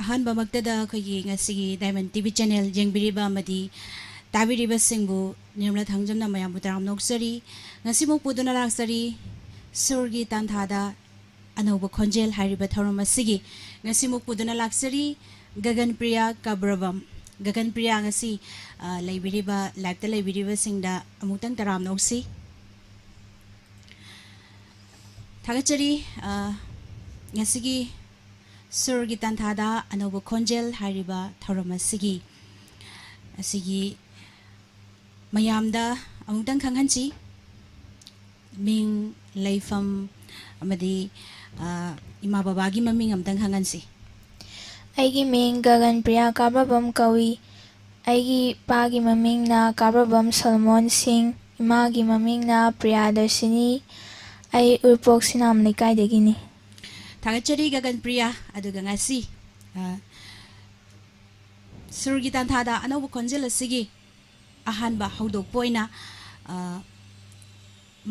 ꯑꯍꯥꯟꯕ ꯃꯛꯇꯗ ꯑꯩꯈꯣꯏꯒꯤ ꯉꯁꯤꯒꯤ ꯗꯥꯏꯃꯟ ꯇꯤꯚꯤ ꯆꯦꯅꯦꯜ ꯌꯦꯡꯕꯤꯔꯤꯕ ꯑꯃꯗꯤ ꯇꯥꯕꯤꯔꯤꯕꯁꯤꯡꯕꯨ ꯅꯤꯔꯃꯂꯥ ꯊꯥꯡꯖꯝꯅ ꯃꯌꯥꯝꯕꯨ ꯇꯔꯥꯝꯅ ꯅꯣꯛꯆꯔꯤ ꯉꯁꯤꯃꯨꯛ ꯄꯨꯗꯨꯅ ꯂꯥꯛꯆꯔꯤ ꯁꯨꯔꯒꯤ ꯇꯥꯟꯊꯥꯗ ꯑꯅꯧꯕ ꯈꯣꯟꯖꯦꯜ ꯍꯥꯏꯔꯤꯕ ꯊꯧꯔꯝ ꯑꯁꯤꯒꯤ ꯉꯁꯤꯃꯨꯛ ꯄꯨꯗꯨꯅ ꯂꯥꯛꯆꯔꯤ ꯒꯒꯟꯄ꯭ꯔꯤꯌꯥ ꯀꯕ꯭ꯔꯕꯝ ꯒꯒꯟꯄ꯭ꯔꯤꯌꯥ ꯉꯁꯤ ꯂꯩꯕꯤꯔꯤꯕ ꯂꯥꯏꯚꯇ ꯂꯩꯕꯤꯔꯤꯕꯁꯤꯡꯗ ꯑꯃꯨꯛꯇꯪ ꯇꯔꯥꯝꯅ ꯅꯣꯛꯁꯤ ꯊꯥꯒꯠꯆꯔꯤ ꯉꯁꯤꯒꯤ ꯁꯨꯔꯒꯤ ꯇꯥꯟꯊꯥꯗ ꯑꯅꯧꯕ ꯈꯣꯟꯖꯦꯜ ꯍꯥꯏꯔꯤꯕ ꯊꯧꯔꯝ ꯑꯁꯤꯒꯤ ꯃꯌꯥꯝꯗ ꯑꯃꯨꯛꯇꯪ ꯈꯪꯍꯟꯁꯤ ꯃꯤꯡ ꯂꯩꯐꯝ ꯑꯃꯗꯤ ꯏꯃꯥ ꯕꯕꯥꯒꯤ ꯃꯃꯤꯡ ꯑꯃꯇꯪ ꯈꯪꯍꯟꯁꯤ ꯑꯩꯒꯤ ꯃꯤꯡ ꯒꯒꯟꯄ꯭ꯔꯤꯌꯥ ꯀꯥꯕ꯭ꯔꯕꯝ ꯀꯧꯏ ꯑꯩꯒꯤ ꯏꯄꯥꯒꯤ ꯃꯃꯤꯡꯅ ꯀꯥꯕ꯭ꯔꯕꯝ ꯁꯣꯂꯣꯃꯣꯟ ꯁꯤꯡ ꯏꯃꯥꯒꯤ ꯃꯃꯤꯡꯅ ꯄ꯭ꯔꯤꯌꯥꯗꯔꯁꯤꯅꯤ ꯑꯩ ꯎꯔꯤꯄꯣꯛ ꯁꯤꯅꯥꯝ ꯂꯩꯀꯥꯏꯗꯒꯤꯅꯤ ꯊꯥꯒꯠꯆꯔꯤ ꯒꯒꯟꯄ꯭ꯔꯤꯌꯥ ꯑꯗꯨꯒ ꯉꯁꯤ ꯁꯨꯔꯒꯤ ꯇꯥꯟꯊꯥꯗ ꯑꯅꯧꯕ ꯈꯣꯟꯖꯦꯜ ꯑꯁꯤꯒꯤ ꯑꯍꯥꯟꯕ ꯍꯧꯗꯣꯛꯄ ꯑꯣꯏꯅ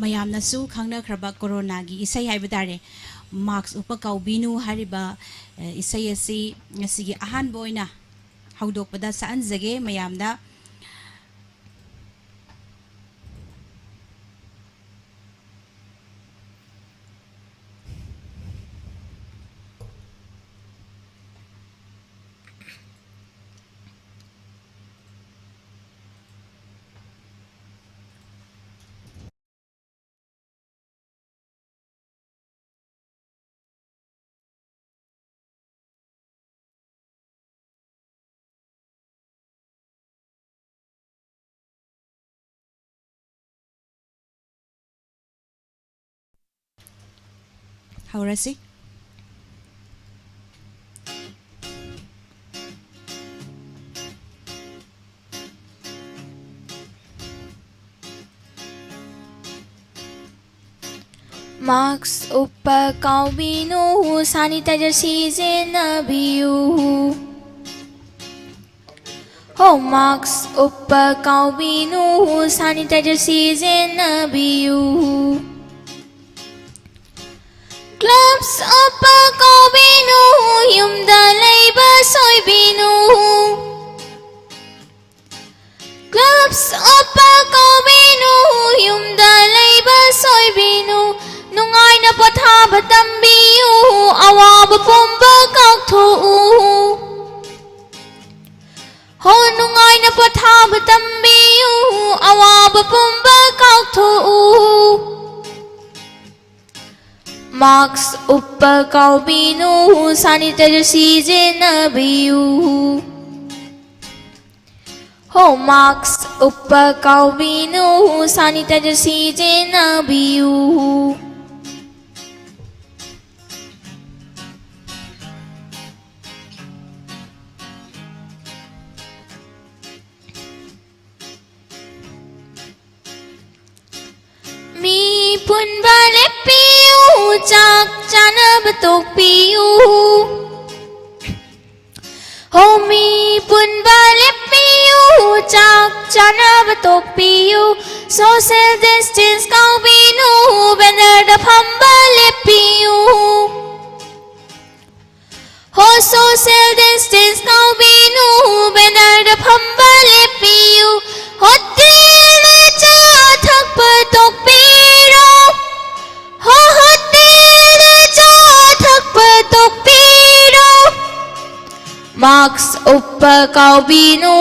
ꯃꯌꯥꯝꯅꯁꯨ ꯈꯪꯅꯈ꯭ꯔꯕ ꯀꯣꯔꯣꯅꯥꯒꯤ ꯏꯁꯩ ꯍꯥꯏꯕ ꯇꯥꯔꯦ ꯃꯥꯛꯁ ꯎꯞꯄ ꯀꯥꯎꯕꯤꯅꯨ ꯍꯥꯏꯔꯤꯕ ꯏꯁꯩ ꯑꯁꯤ ꯉꯁꯤꯒꯤ ꯑꯍꯥꯟꯕ ꯑꯣꯏꯅ ꯍꯧꯗꯣꯛꯄꯗ ꯁꯛꯍꯟꯖꯒꯦ ꯃꯌꯥꯝꯗ ꯍꯧꯔꯁꯤ ꯃꯥꯛꯁ ꯎꯞꯄ ꯀꯥꯎꯕꯤꯅꯨ ꯁꯥꯅꯤꯇꯥꯏꯖꯔ ꯁꯤꯖꯤꯟꯅꯕꯤꯌꯨ ꯃꯥꯛꯁ ꯎꯞꯄ ꯀꯥꯎꯕꯤꯅꯨ ꯁꯥꯅꯤꯇꯥꯏꯖꯔ ꯁꯤꯖꯤꯟꯅꯕꯤꯌꯨ ꯒ꯭ꯂꯣꯚꯁ ꯎꯞꯄ ꯀꯥꯎꯕꯤꯅꯨ ꯌꯨꯝꯗ ꯂꯩꯕ ꯁꯣꯏꯕꯤꯅꯨ ꯒ꯭ꯂꯣꯚꯁ ꯎꯞꯄ ꯀꯥꯎꯕꯤꯅꯨ ꯌꯨꯝꯗ ꯂꯩꯕ ꯁꯣꯏꯕꯤꯅꯨ ꯅꯨꯡꯉꯥꯏꯅ ꯄꯣꯊꯥꯕ ꯇꯝꯕꯤꯌꯨ ꯑꯋꯥꯕ ꯄꯨꯝꯕ ꯀꯥꯎꯊꯣꯛꯎ ꯅꯨꯡꯉꯥꯏꯅ ꯄꯣꯊꯥꯕ ꯇꯝꯕꯤꯌꯨ ꯑꯋꯥꯕ ꯄꯨꯝꯕ ꯀꯥꯎꯊꯣꯛꯎ ꯃꯥꯛꯁ ꯎꯞꯄ ꯀꯥꯎꯕꯤꯅꯨ ꯁꯥꯅꯤꯇꯥꯏꯖꯔ ꯁꯤꯖꯤꯟꯅꯕꯤꯌꯨ ꯃꯥꯛꯁ ꯎꯞꯄ ꯀꯥꯎꯕꯤꯅꯨ ꯁꯥꯅꯤꯇꯥꯏꯖꯔ ꯁꯤꯖꯤꯟꯅꯕꯤꯌꯨ ꯃꯤ ꯄꯨꯟꯕ ꯂꯦꯞꯄꯤꯌꯨ ꯆꯥꯛ ꯆꯥꯅꯕ ꯇꯣꯛꯄꯤꯌꯨ ꯃꯤ ꯄꯨꯟꯕ ꯂꯦꯞꯄꯤꯌꯨ ꯆꯥꯛ ꯆꯥꯅꯕ ꯇꯣꯛꯄꯤꯌꯨ ꯁꯣꯁꯤꯌꯦꯜ ꯗꯤꯁꯇꯦꯟꯁ ꯀꯥꯎꯕꯤꯅꯨ ꯕꯦꯅꯔꯗ ꯐꯝꯕ ꯂꯦꯞꯄꯤꯌꯨ ꯁꯣꯁꯤꯌꯦꯜ ꯗꯤꯁꯇꯦꯟꯁ ꯀꯥꯎꯕꯤꯅꯨ ꯕꯦꯅꯔꯗ ꯐꯝꯕ ꯂꯦꯞꯄꯤꯌු ꯍꯣꯇꯦꯜꯗ ꯆꯥ ꯊꯛꯄ ꯇꯣꯛꯄꯤꯔꯣ ꯍꯣꯇꯦꯜꯗ ꯆꯥ ꯊꯛꯄ ꯇꯣꯛꯄꯤꯔꯣ ꯃꯥꯛꯁ ꯎꯞꯄ ꯀꯥꯎꯕꯤꯅꯨ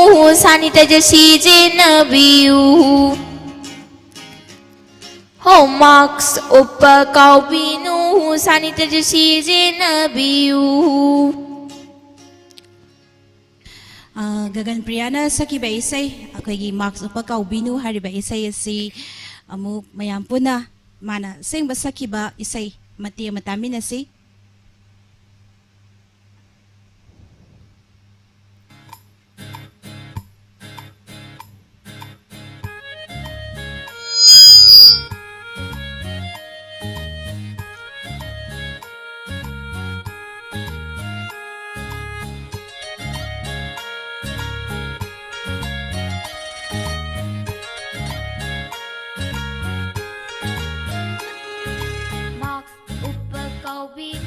ꯁꯥꯅꯤꯇꯥꯏꯖꯔ ꯁꯤꯖꯤꯟꯅꯕꯤꯌꯨ ꯃꯥꯛꯁ ꯎꯞꯄ ꯀꯥꯎꯕꯤꯅꯨ ꯁꯥꯅꯤꯇꯥꯏꯖꯔ ꯁꯤꯖꯤꯟꯅꯕꯤꯌꯨ ꯒꯒꯟꯄ꯭ꯔꯤꯌꯥꯅ ꯁꯛꯈꯤꯕ ꯏꯁꯩ ꯑꯩꯈꯣꯏꯒꯤ ꯃꯥꯛꯁ ꯎꯞꯄ ꯀꯥꯎꯕꯤꯅꯨ ꯍꯥꯏꯔꯤꯕ ꯏꯁꯩ ꯑꯁꯤ ꯑꯃꯨꯛ ꯃꯌꯥꯝ ꯄꯨꯟꯅ ꯃꯥꯅ ꯑꯁꯦꯡꯕ ꯁꯛꯈꯤꯕ ꯏꯁꯩ ꯃꯇꯦꯛ ꯑꯃ ꯇꯥꯃꯤꯟꯅꯁꯤ ꯃꯥꯛꯁ ꯎꯞꯄ ꯀꯥꯎꯕꯤꯅꯨ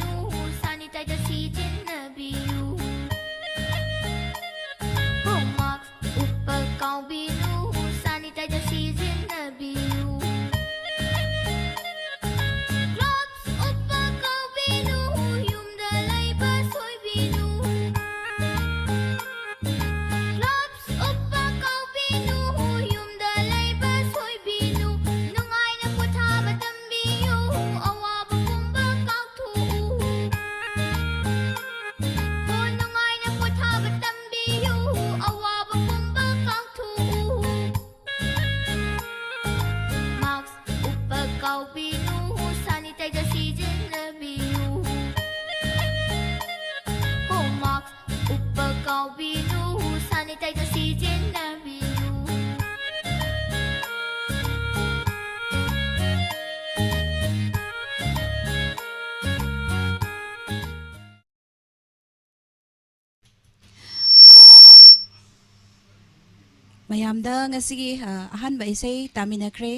mayamda ngasigi ahanba isay taminakre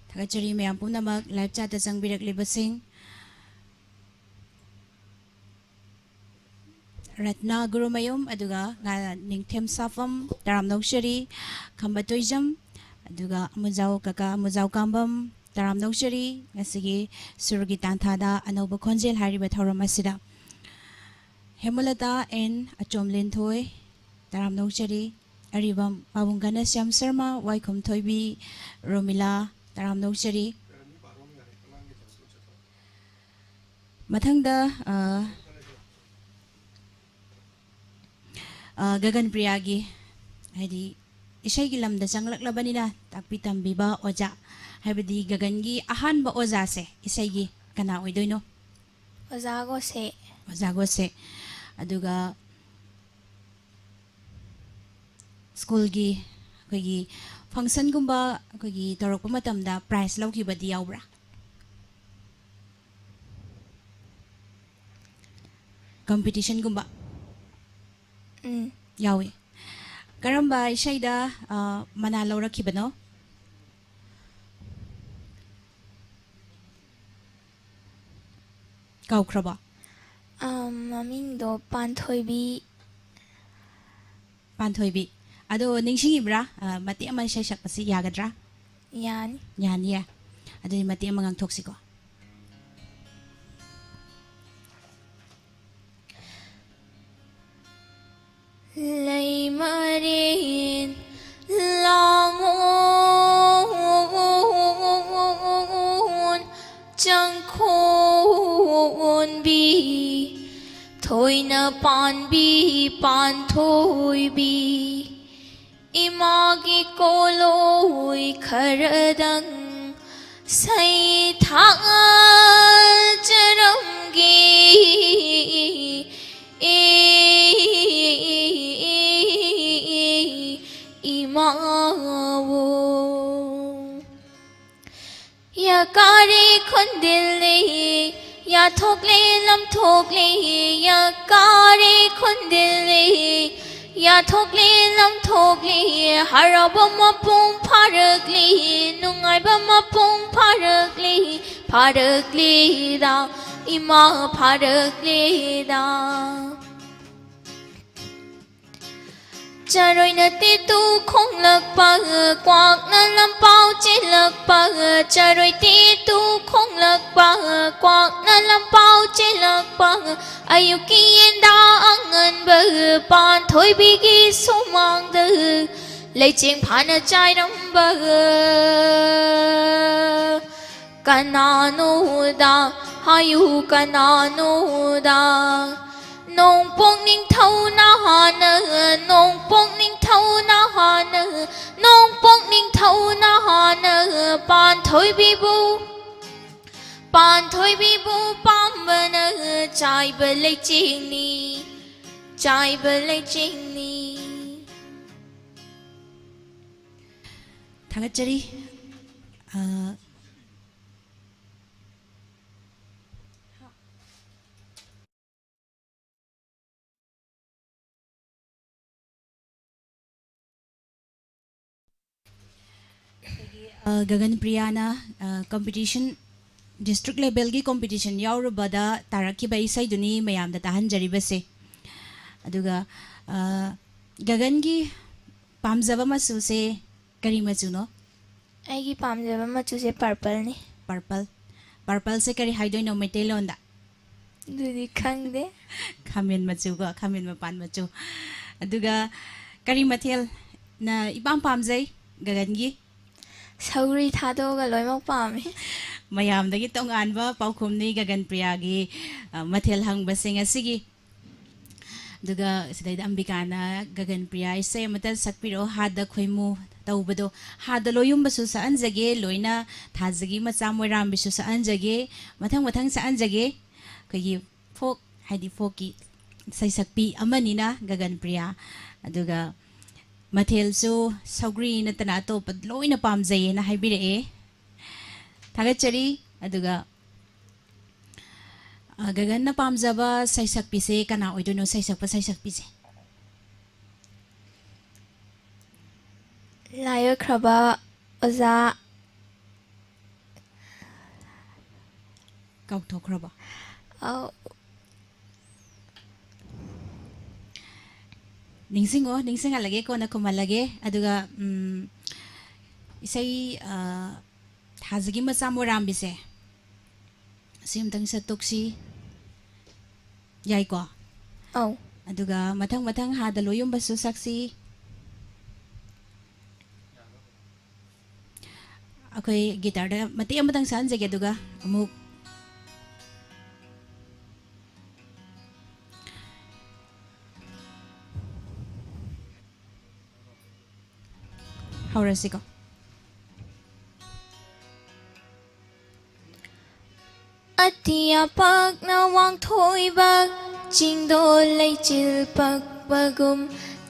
thagachari mayam punamak live chat ta changbiraklibasin Ratna Gurumayum aduga nga ningthem safam taram nokshari khambatoijam aduga mujau kaka mujau kambam taram nokshari ngasigi surgi tanthada anoba khonjel hariba thoram asida Hemulata N Achomlin Thoi taram nokshari aribam pabungana Syam Sharma Waikhum Thoibi Romila taram nokshari mathangda Gagan Priyagi hadi isaygi lamda changlaklabanina takpi tambiba oja haibadi gagangi ahanba oja se isaygi kana oidoino oja go se aduga school gi kogi function gumba kogi torokpa matamda prize laukibadi yaubra competition gumba yawi karamba isayda mana laurakibano kaukraba Mamingdo Panthoibi Panthoibi ado ningsingibra mati ama isay sakpasi yagadra Yani yani ado mati ama ngangtoksiko Lay marin langon chẳng khôn bi thôi na pan bi pan thôi bi imagi koloi kharadang say thang charam gi imawo ya kare khundile ya thokle lam thokle ya kare khundile ya thokle lam thokle haraba mapung pharakle nungai ba mapung pharakle da ima pharakle da Charoi na ti tu không lạc pa quạc na lam pao chỉ lạc pa Charoi ti tu không lạc pa quạc na lam pao chỉ lạc pa Ayuki da angan bờ pan thôi bi gi sumang de lấy chieng pan chai nam bờ kananu da hayu kananu da nong pong ning thâu na hana nong pong ning thâu na hana nong pong ning thâu na hana pan thôi bi bu pam bana chai ba lấy ching ni thagachari Gagan Priyana competition district level gi competition yaurubada taraki bai sai duni mayam da tahan jaribase aduga Gagan gi pamjaba masu se kari machu no Aigi pamjaba machu se purple ni purple se kari haidoi no metelonda dudi khangde khamen machu ga khamen mapan machu aduga kari mathel na ipam pamjai Gagan gi Sauri thadoga loimak pami mayamdagi tonganba paukhumni Gagan Priyagi mathel hangbasing asigi duga sidaida ambikana Gagan Priya isay matal sakpiro hada khoimu tawbado hada loyum basu sa anjage loina thajagi macha moiram bisu sa anjage mathang sa anjage kagi folk haidi folki sai sakpi amanina Gagan Priya aduga mathel su saugri na tana to padloina pamjay na haibire thagachari aduga Gagan na pamjaba saisak pise kana oidono saisak pise ꯂꯥꯏ ꯑꯣꯏꯈ꯭ꯔꯕ ꯑꯣꯖꯥ ꯀꯥꯎꯊꯣꯛꯈ꯭ꯔꯕ ꯅꯤꯡꯁꯤꯡꯉꯣ ꯅꯤꯡꯁꯤꯡꯍꯜꯂꯒꯦ ꯀꯣꯟꯅ ꯈꯨꯝꯍꯜꯂꯒꯦ ꯑꯗꯨꯒ ꯏꯁꯩ ꯊꯥꯖꯒꯤ ꯃꯆꯥ ꯃꯣꯔꯥꯝꯕꯤꯁꯦ ꯁꯤ ꯑꯃꯇꯪ ꯁꯠꯇꯣꯛꯁꯤ ꯌꯥꯏꯀꯣ ꯑꯧ ꯑꯗꯨꯒ ꯃꯊꯪ ꯃꯊꯪ ꯍꯥꯗ ꯂꯣꯌꯨꯝꯕꯁꯨ ꯁꯛꯁꯤ ꯑꯩꯈꯣꯏ ꯒꯤꯇꯥꯔꯗ ꯃꯇꯦꯛ ꯑꯃꯇꯪ ꯁꯛꯍꯟꯖꯒꯦ ꯑꯗꯨꯒ ꯑꯃꯨꯛ ꯍꯧꯔꯁꯤꯀꯣ ꯑꯇꯤꯌꯥ ꯄꯥꯛꯅ ꯋꯥꯡꯊꯣꯏꯕ ꯆꯤꯡꯗꯣꯜ ꯂꯩꯆꯤꯜ ꯄꯛꯄꯒꯨꯝ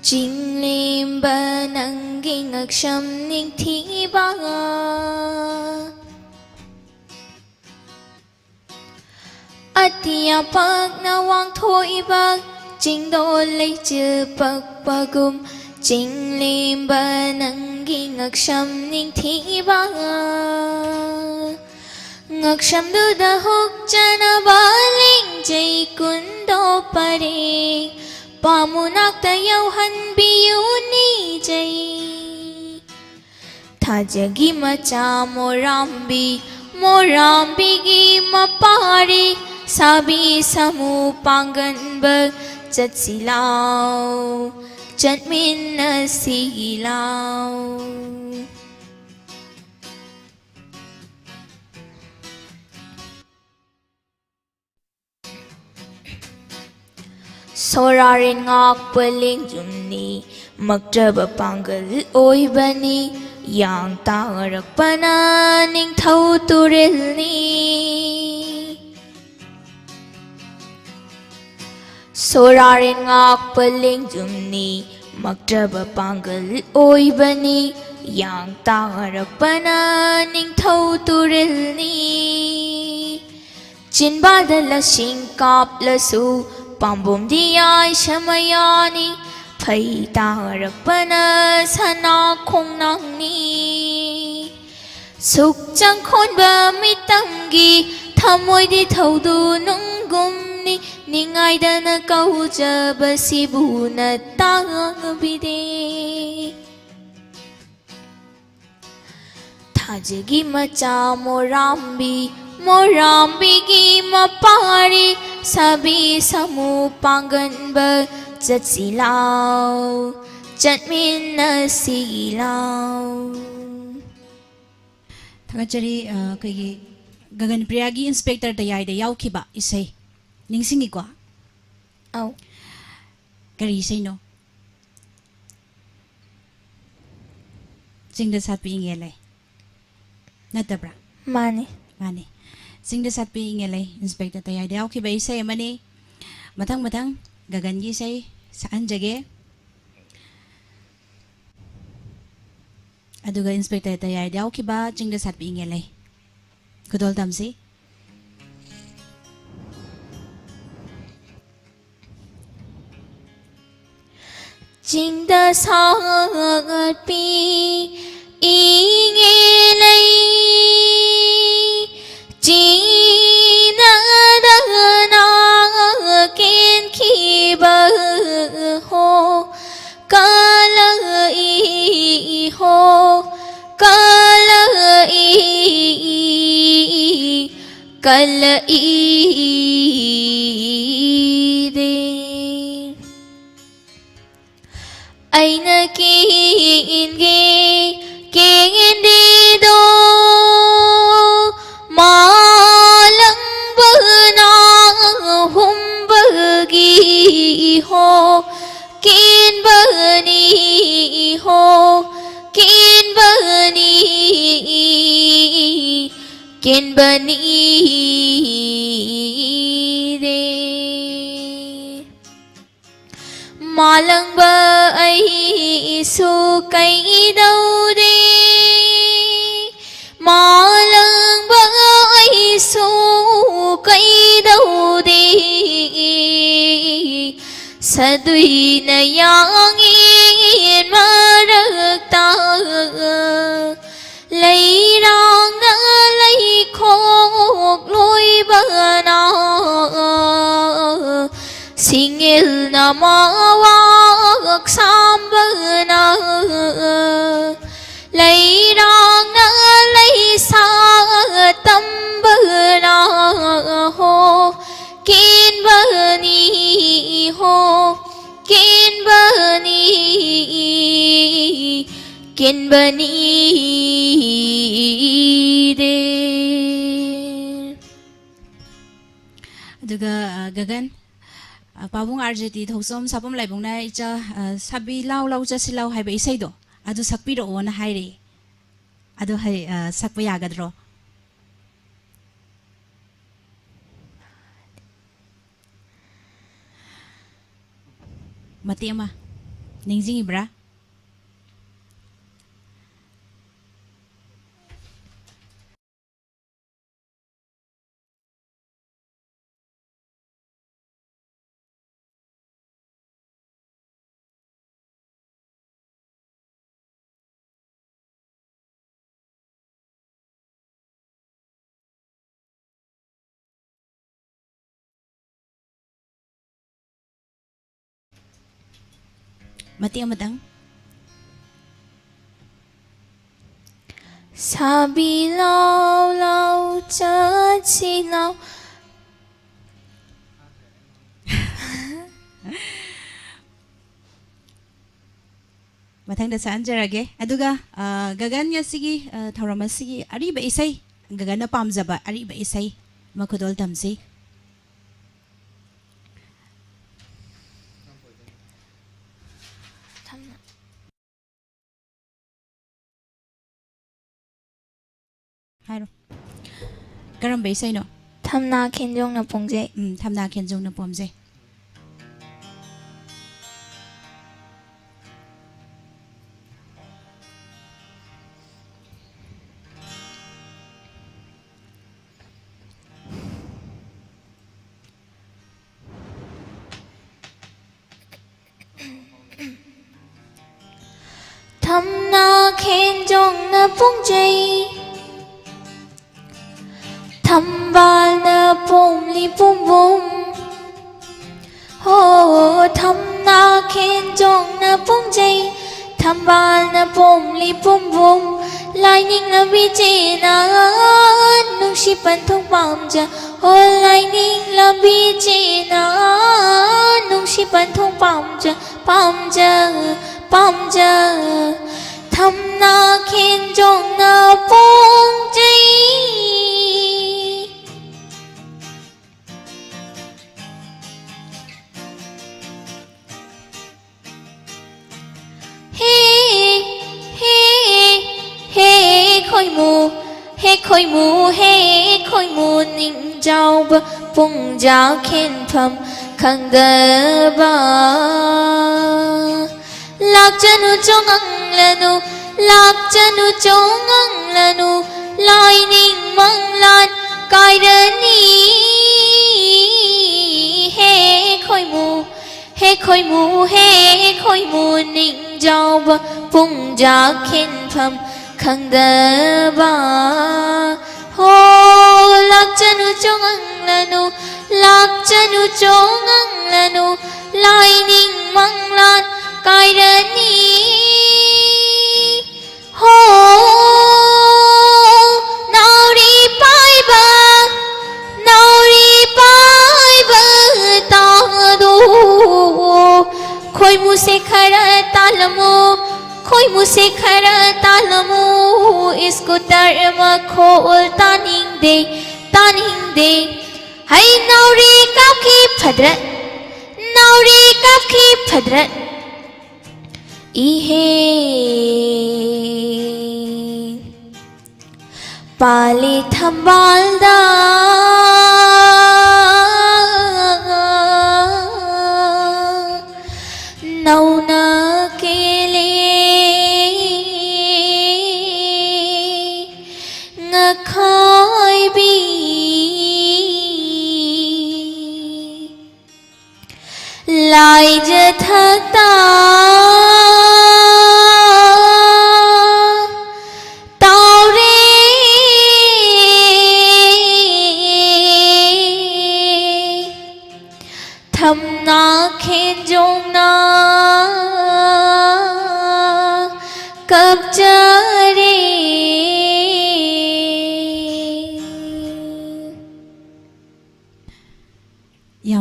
ꯆꯤꯡꯂꯦꯝꯕ ꯅꯪꯒꯤ ꯉꯛꯁꯝ ꯅꯤꯡꯊꯤꯕ ꯑꯇꯤꯌꯥ ꯄꯥꯛꯅ ꯋꯥꯡꯊꯣꯏꯕ ꯆꯤꯡꯗꯣꯜ ꯂꯩꯆꯤꯜ ꯄꯛꯄꯒꯨꯝ ꯆꯤꯡꯂꯦꯝꯕ ꯅꯪꯒꯤ ꯉꯛꯁꯝ ꯅꯤꯡꯊꯤꯕ ꯉꯛꯁꯝꯗꯨꯗ ꯍꯨꯛꯆꯅꯕ ꯂꯦꯡꯖꯩ ꯀꯨꯟꯗꯣ ꯄꯔꯦꯡ ꯄꯥꯃꯨꯅꯥꯛꯇ ꯌꯧꯍꯟꯕꯤꯌꯨ ꯅꯤꯖꯩ ꯊꯥꯖꯒꯤ ꯃꯆꯥ ꯃꯣꯔꯥꯝꯕꯤ ꯃꯣꯔꯥꯝꯕꯤꯒꯤ ꯃꯄꯥꯔꯤ ꯁꯥꯕꯤ ꯁꯃꯨ ꯄꯥꯡꯒꯟꯕ ꯆꯠꯁꯤ ꯂꯥꯎ ꯆꯠꯃꯤꯟꯅꯁꯤ ꯂꯥꯎ ꯁꯣꯔꯥꯔꯦꯟ ꯉꯥꯛꯄ ꯂꯦꯡꯖꯨꯝꯅꯤ ꯃꯛꯇ꯭ꯔꯕ ꯄꯥꯡꯒꯜ ꯑꯣꯏꯕꯅꯤ ꯌꯥꯡ ꯇꯥꯔꯛꯄꯅ ꯅꯤꯡꯊꯧ ꯇꯨꯔꯦꯜꯅꯤ ꯁꯣꯔꯥꯔꯦꯟ ꯉꯥꯛꯄ ꯂꯦꯡꯖꯨꯝꯅꯤ ꯃꯛꯇ꯭ꯔꯕ ꯄꯥꯡꯒꯜ ꯑꯣꯏꯕꯅꯤ ꯌꯥꯡ ꯇꯥꯔꯛꯄꯅ ꯅꯤꯡꯊꯧ ꯇꯨꯔꯦꯜꯅꯤ ꯆꯤꯟꯕꯥꯗ ꯂꯁꯤꯡ ꯀꯥꯞꯂꯁꯨ ꯄꯥꯝꯕꯣꯝꯗꯤ ꯌꯥꯏ ꯁꯃꯌꯥꯅꯤ ꯐꯩ ꯇꯥꯔꯛꯄꯅ ꯁꯅꯥ ꯈꯣꯡꯅꯥꯡꯅꯤ ꯁꯨꯛ ꯆꯪꯈꯣꯟꯕ ꯃꯤꯇꯝꯒꯤ ꯊꯃꯣꯏꯗꯤ ꯊꯧꯗꯨ ꯅꯨꯡꯒꯨꯝꯅꯤ ꯅꯤꯡꯉꯥꯏꯗꯅ ꯀꯧꯖꯕꯁꯤꯕꯨ ꯅꯇꯥꯡꯕꯤꯗꯦ ꯊꯥꯖꯒꯤ ꯃꯆꯥ ꯃꯣꯔꯥꯝꯕꯤ ꯃꯣꯔꯥꯝꯕꯤꯒꯤ ꯃꯄꯥꯔꯤ ꯁꯥꯕꯤ ꯁꯃꯨ ꯄꯥꯡꯒꯟꯕ ꯆꯠꯁꯤ ꯂꯥꯎ ꯆꯠꯃꯤꯟꯅꯁꯤ ꯂꯥꯎ ꯊꯥꯒꯠꯆꯔꯤ ꯑꯩꯈꯣꯏꯒꯤ ꯒꯒꯟ ꯄ꯭ꯔꯤꯌꯥꯒꯤ ꯏꯟꯁꯄꯦꯛꯇꯔ ꯇꯌꯥꯏꯗ ꯌꯥꯎꯈꯤꯕ ꯏꯁꯩ ꯅꯤꯡꯁꯤꯡꯉꯤꯀꯣ ꯑꯧ ꯀꯔꯤ ꯏꯁꯩꯅꯣ ꯆꯤꯡꯗ ꯁꯥꯠꯄꯤ ꯏꯉꯦꯜꯂꯩ ꯅꯠꯇꯕ꯭ꯔꯥ ꯃꯥꯅꯤ ꯃꯥꯅꯤ ꯆꯤꯡꯗ ꯁꯥꯠꯄꯤ ꯏꯉꯦꯜꯂꯩ ꯏꯟꯁꯄꯦꯛꯇꯔ ꯇꯌꯥꯏꯗ ꯌꯥꯎꯈꯤꯕ ꯏꯁꯩ ꯑꯃꯅꯤ ꯃꯊꯪ ꯃꯊꯪ ꯒꯒꯟꯒꯤ ꯏꯁꯩ ꯁꯛꯍꯟꯖꯒꯦ ꯑꯗꯨꯒ ꯏꯟꯁꯄꯦꯛꯇꯔ ꯇꯌꯥꯏꯗ ꯌꯥꯎꯈꯤꯕ ꯆꯤꯡꯗ ꯁꯥꯠꯄꯤ ꯏꯉꯦꯜꯂꯩ ꯈꯨꯗꯣꯜ ꯇꯝꯁꯤ ꯆꯤꯡꯗ ꯁꯥꯠꯄꯤ ꯏꯉꯦꯜꯂꯩ ꯆꯤꯅꯗꯅ ꯀꯦꯟꯈꯤꯕ ꯍꯣ ꯀꯂꯛꯏ ꯍꯣ ꯀꯂꯛꯏ ꯀꯂꯛꯏ ꯑꯩꯅ ꯀꯦꯟꯒꯦ ꯀꯦꯟꯗꯦꯗꯣ ꯃꯥꯂꯪꯕꯅ ꯍꯨꯝꯕꯒꯤ ꯍꯣ ꯀꯦꯟꯕꯅꯤ ꯍꯣ ꯀꯦꯟꯕꯅꯤ ꯀꯦꯟꯕꯅꯤ ꯔꯦ ꯃꯥꯂꯪꯕ ꯑꯩꯁꯨ ꯀꯩꯗꯧꯗꯦ ꯃꯥꯂꯪꯕ ꯑꯩꯁꯨ ꯀꯩꯗꯧꯗꯦ ꯁꯗꯨꯏꯅ ꯌꯥꯡꯉꯦꯟ ꯃꯔꯛꯇ lấy rong nỡ lấy khô lối bờ nọ xin yêu nà mò wak sam bờ nọ lấy rong nỡ lấy sa tâm bờ nọ ho kin bờ ni ho kin bờ ni kin bờ ni de aduga gagan pabung arjeti thoksom sapam laibong na icha sabi lau lau cha silau haiba isai do adu sakpi ro on haire adu hai sakpa yagadro mati ama ningjing ibra mati amadang sabi lau lau cha silau mathang da san jarage aduga gagan ya sigi thorama sigi ari ba isai gagan na pamjaba ari ba isai makhodol tamsi hairo karam ba isai no thamna khenjong na pongje thamna khenjong na pomje thamna khenjong na pongje thambal na pom li pom bom ho thamna khenjong na pongje thambal na pom li pom bom lai ning na vi che na nung shi pan thong pam ja ho lai ning la vi che na nung shi pan thong pam ja thamna khenjong na pongje khôi mù ninh trao bơ bung giáo khen phẩm khang đơ ba lạc chân u cho ngang lanu lạc chân u cho ngang lanu lai ninh mang lan cài đơn ni khôi mù ninh trao bơ bung giáo khen phẩm khang đơ ba ho lạc chân u cho ngang lanu lạc chân u cho ngang lanu lai ninh mang lan cài đơn ni ho nào đi bye ta du khôi mu se khara talamu isko tarma khol taning de hay nauri kap ki phadrat ihe pali thambal da nauna kele ngakhai bi lai je thakta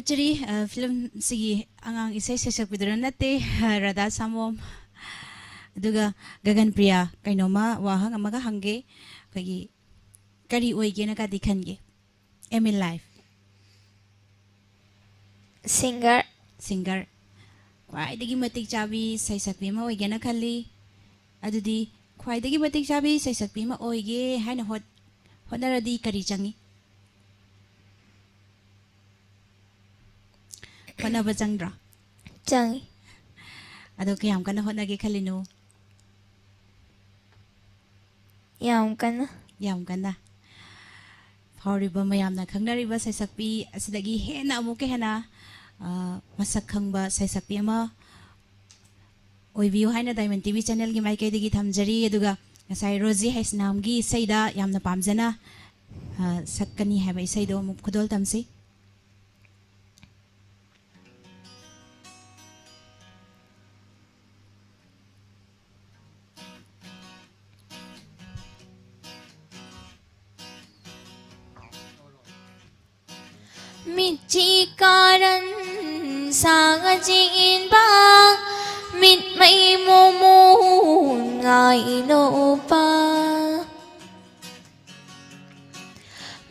Thagachari film sigi angang isay sasakpidura nate Radha Samom aduga Gagan Priya kainoma wahang amaga hangge kagi kari oige na kadi khange ML Life singer singer khwaidagi matik chabi saisakpi ma oige na khalli adudi khwaidagi matik chabi saisakpi ma oige haina hotnaradi kari changi hotnaba changdra changi ado kayam kana hotnage khalinu yam kana yam kana Fauriba mayamna khangnariba saisakpi asidagi hena amuke hena masak khangba saisakpi ama oibiyo haina Diamond TV channel gi maikaidagi thamjari aduga ngasai Rosie Haisnam gi saida yamna pamjana sakkani haba isaido amuk khudol tamsi Michi karan sang jin ba mit mai mo mo ngai no pa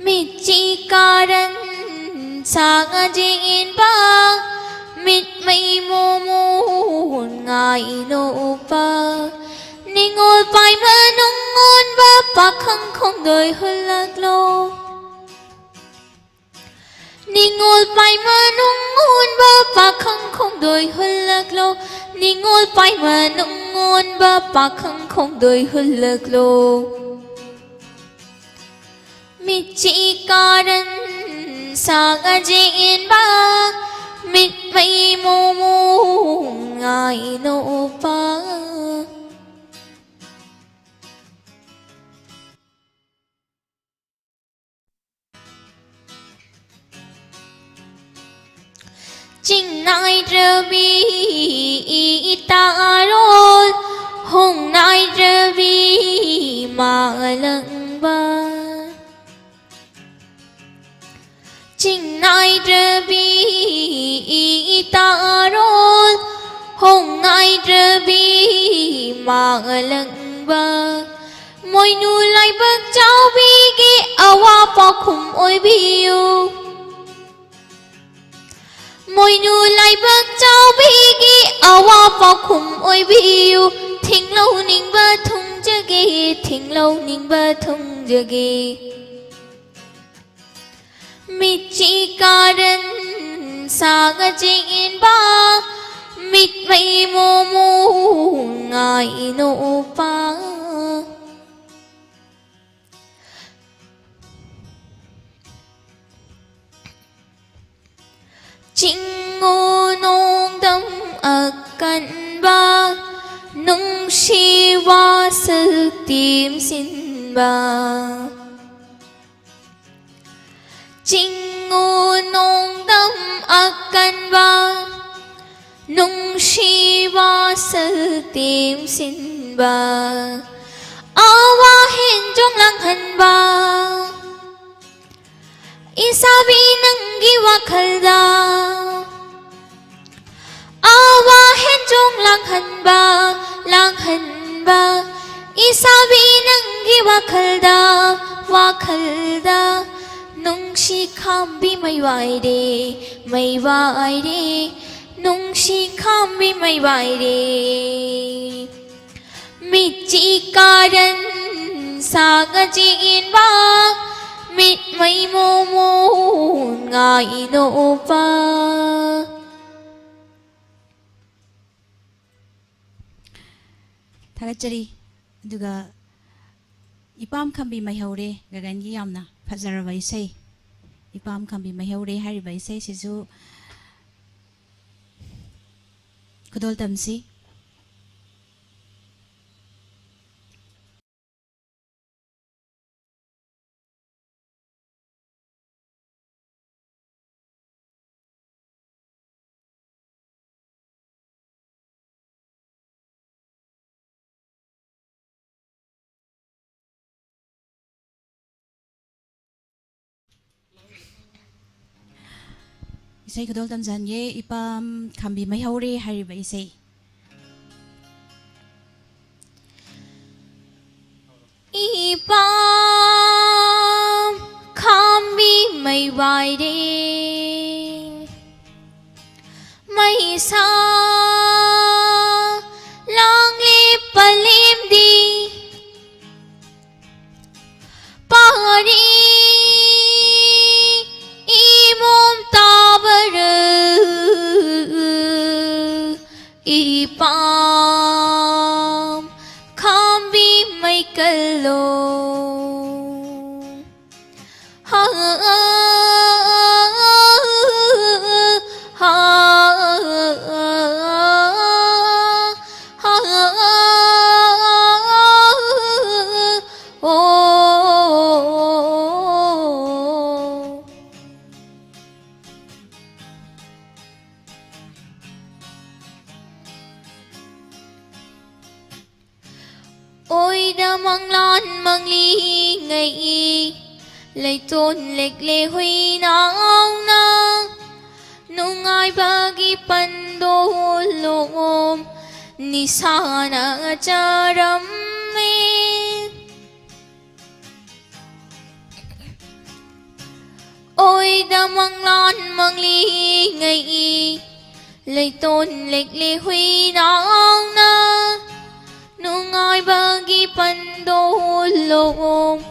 Michi karan sang jin ba mit mai mo mo ngai no pa Ningol pai manung ngon ba pakhang không đời hơn lạc lô Ningol pai manung ngon ba pakhang không đời hơn lạc lô Ningol pai manung ngon ba pakhang không đời hơn lạc lô Mit chỉ karan sang jin ba mit mai mo mo ngai no pa Chinh nai rơ bi ta rôn Hồng nai rơ bi mà lăng ba Chinh nai rơ bi ta rôn Hồng nai rơ bi mà lăng ba Môi nu lại bác cháu bi ghi awa pa khum oi bi yu Môi nu lại bác cháu bi ghi awa pa khum oi bi yu Thinh lâu ninh ba thung jagi Thinh lâu ninh ba thung jagi Mit chỉ karan sang jin ba Mit mai mo mo ngai no pa Chinh ngô nông tâm akan ba Nung si wa sư tìm xin ba Chinh ngô nông tâm akan ba Nung si wa sư tìm xin ba Awa hin trong lăng hành ba Isabi nangi wakhalda Awa hen jong lang han ba Isabi nangi wakhalda Nung si kham bi mai vai de Nung si kham bi mai vai de Mit chỉ karan sang jin ba Mit mai mo mo ngai no pa Thagachari aduga ipam khambi maihore Gagan gi yamna phazaraba isai ipam khambi maihore hariba isai sisu khudol tamsi Isay Khudol Tamzanye ipam Kambi Mayhauri hariba isay. Ipam Kambi may waide may sa lang lipalim di pari imom tabar ipam Kambi may kalong ha ôi đã mang lan mang ly ngày lấy tôn lệch lệ huy nang nang nung ai bagi pandolom ni sana charam ôi đã mang lan mang ly ngày lấy tôn lệch lệ huy nang nang nung ai bagi pandolom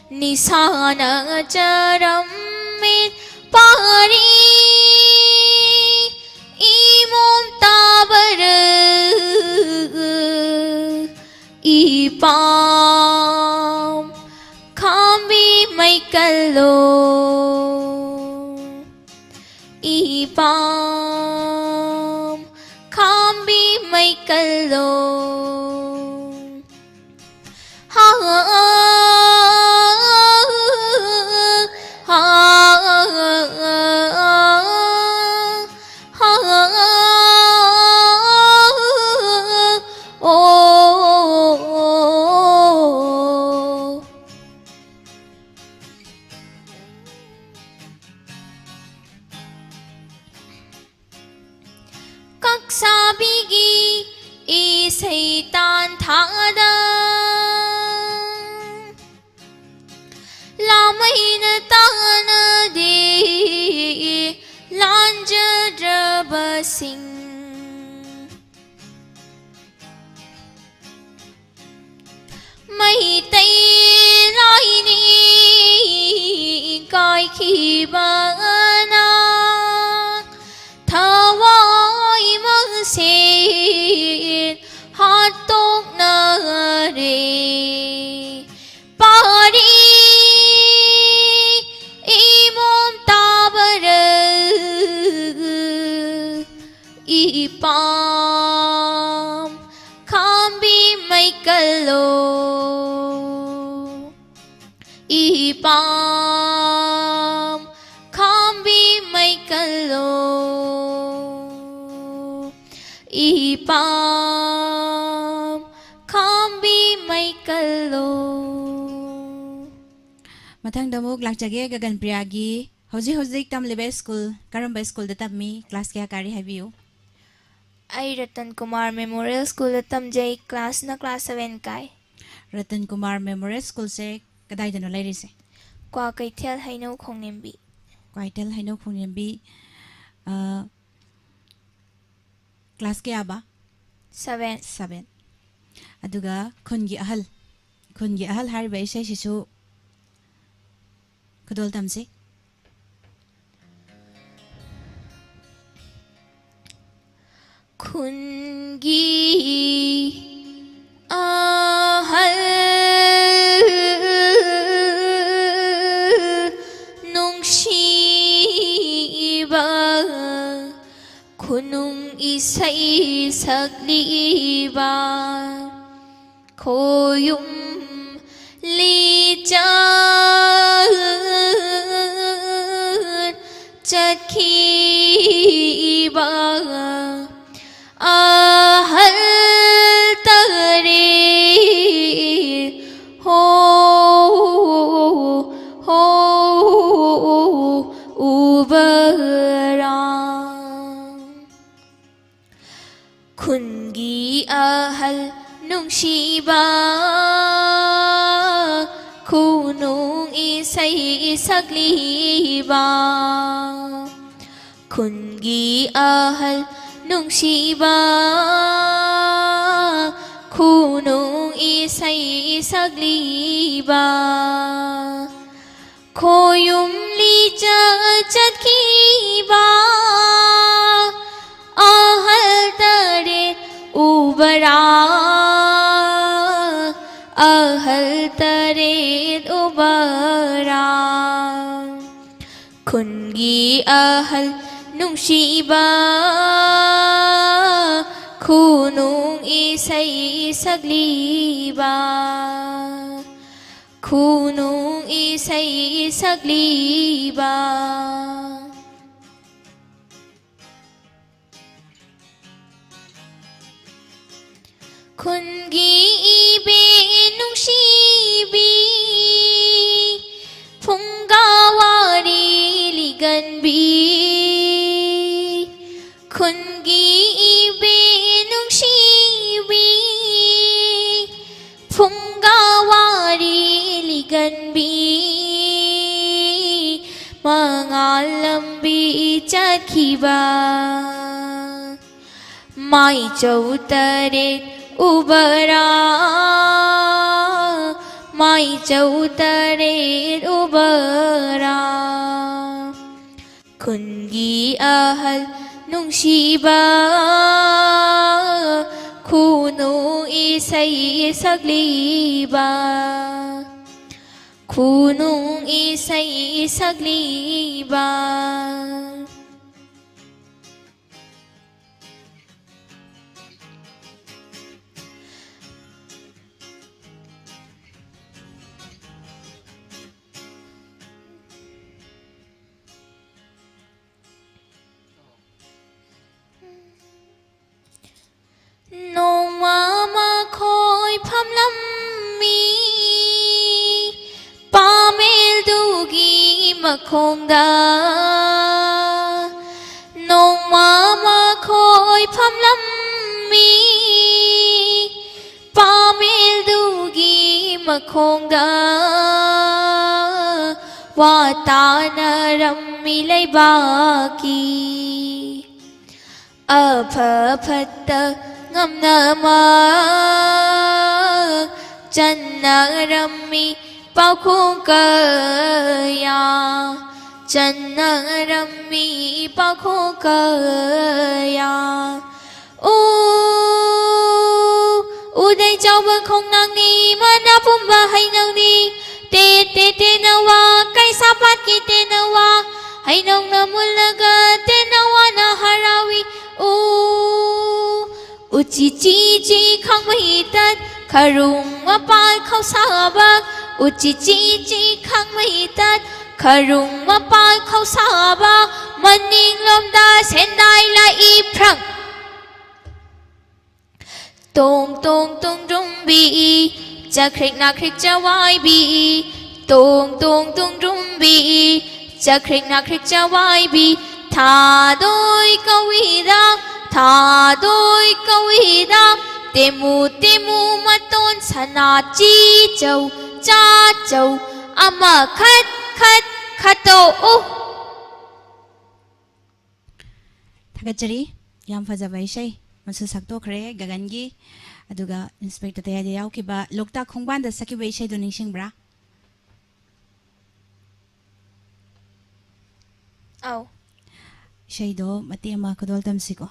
ni sana charamit pari imom tabar ipam Kambi may kalong ipam Kambi may kalong ha các sabi gi isay tan thada lamay na tana di lanja drabasing may tay lai ni kai khi bana thawai mang sin hatok na re pari imom tabar ipam Kambi may kalong ipam Kambi may kalong ipam Kambi may kalong Mathang damok lakjage gagan priyagi hoji tam lebe school karamba school da tammi class kya kari habiyo ai Ratan Kumar Memorial School tamjay class na class 7 kai Ratan Kumar Memorial School se kadai dano lairi se kwa kaithel haino khongnembi Kwaitel haino khungnembi class kya ba 7 7 aduga khungi ahal hariba isay sisu Khudol tamse Khungi ahal nung shiba khunung isay sagliba khoyum lijan chakhiba ahal tare ho ubara ba kungi ahal nung shiba kunung isay sagliba koyum li jat kiba ahal tare ubara ahal tare ubara kungi ahal nung shiba kunung isay sagliba kunung isay sagliba kungi ibe nung shibi punggawari liganbi kungi ibe nung shibi punggawari liganbi mangalambi chakhiba mai chautaret ubara mai chautaret ubara kungi ahal nung shiba kunung isay sagliba kunung isay sagliba nông ma khôi pham lâm mi pa mel du gi ma khong da nông ma khôi pham lâm mi pa mel du gi ma khong da wa ta na ram mi lai ba ki a pha phat ta ngam na ma chân na rami bao khung cơ ya chân na rami bao khung cơ ya u đây cháu vẫn không năng đi mà na phum và hay năng đi te te te na wa kai sa pat ki te na wa hay nong na mulaga te na wa na harawi uchi chi chi khang mai tat kharung ma pai khau sa ba uchi chi chi khang mai tat kharung ma pai khau sa ba maning lom da sen dai la i prang tong tong tong drum bi cha khrik na khrik cha wai bi tong tong tong drum bi cha khrik na khrik cha wai bi tha đôi câu ý ra tha đôi câu ý ra temu ma tôn sana chi châu cha châu ama khat khat khato Thagachari yam fajaba isai masu sakto khre gagangi aduga inspector taya yau ki ba lokta khongban da sakiba isai do ningsing bra au isai do mati ama kodol tamsiko